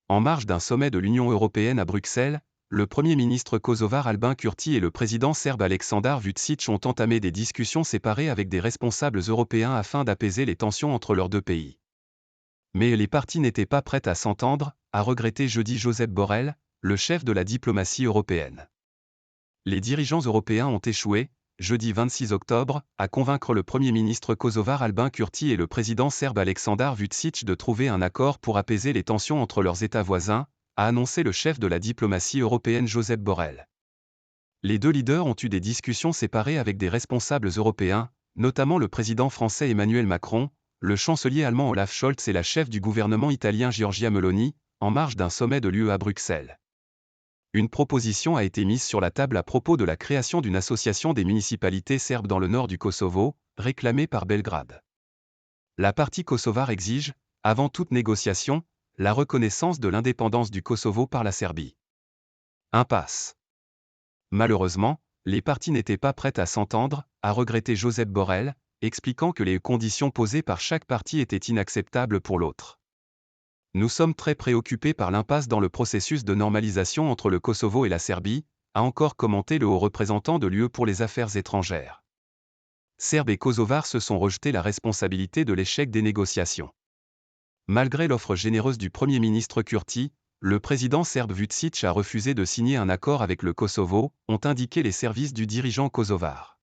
En marge d'un sommet de l'Union européenne à Bruxelles, le Premier ministre kosovar Albin Kurti et le président serbe Aleksandar Vučić ont entamé des discussions séparées avec des responsables européens afin d'apaiser les tensions entre leurs deux pays. Mais les parties n'étaient pas prêtes à s'entendre, a regretté jeudi Josep Borrell, le chef de la diplomatie européenne. Les dirigeants européens ont échoué, jeudi 26 octobre, à convaincre le Premier ministre kosovar Albin Kurti et le président serbe Aleksandar Vučić de trouver un accord pour apaiser les tensions entre leurs États voisins, a annoncé le chef de la diplomatie européenne Josep Borrell. Les deux leaders ont eu des discussions séparées avec des responsables européens, notamment le président français Emmanuel Macron, le chancelier allemand Olaf Scholz et la chef du gouvernement italien Giorgia Meloni, en marge d'un sommet de l'UE à Bruxelles. Une proposition a été mise sur la table à propos de la création d'une association des municipalités serbes dans le nord du Kosovo, réclamée par Belgrade. La partie kosovare exige, avant toute négociation, la reconnaissance de l'indépendance du Kosovo par la Serbie. Impasse. Malheureusement, les parties n'étaient pas prêtes à s'entendre, a regretté Josep Borrell, expliquant que les conditions posées par chaque partie étaient inacceptables pour l'autre. Nous sommes très préoccupés par l'impasse dans le processus de normalisation entre le Kosovo et la Serbie, a encore commenté le haut représentant de l'UE pour les affaires étrangères. Serbes et Kosovars se sont rejetés la responsabilité de l'échec des négociations. Malgré l'offre généreuse du Premier ministre Kurti, le président serbe Vučić a refusé de signer un accord avec le Kosovo, ont indiqué les services du dirigeant kosovar.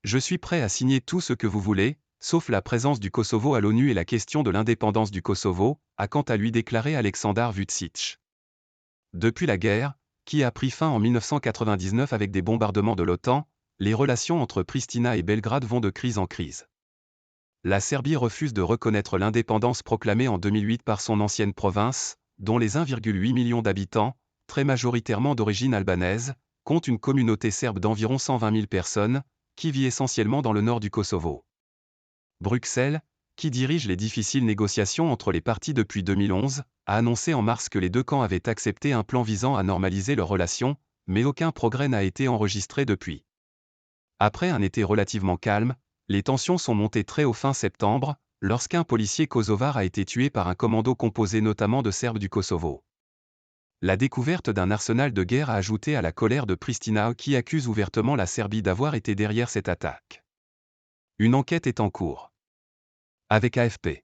Je suis prêt à signer tout ce que vous voulez, sauf la présence du Kosovo à l'ONU et la question de l'indépendance du Kosovo, a quant à lui déclaré Aleksandar Vučić. Depuis la guerre, qui a pris fin en 1999 avec des bombardements de l'OTAN, les relations entre Pristina et Belgrade vont de crise en crise. La Serbie refuse de reconnaître l'indépendance proclamée en 2008 par son ancienne province, dont les 1,8 million d'habitants, très majoritairement d'origine albanaise, compte une communauté serbe d'environ 120 000 personnes, qui vit essentiellement dans le nord du Kosovo. Bruxelles, qui dirige les difficiles négociations entre les parties depuis 2011, a annoncé en mars que les deux camps avaient accepté un plan visant à normaliser leurs relations, mais aucun progrès n'a été enregistré depuis. Après un été relativement calme, les tensions sont montées très haut fin septembre, lorsqu'un policier kosovar a été tué par un commando composé notamment de Serbes du Kosovo. La découverte d'un arsenal de guerre a ajouté à la colère de Pristina qui accuse ouvertement la Serbie d'avoir été derrière cette attaque. Une enquête est en cours. Avec AFP.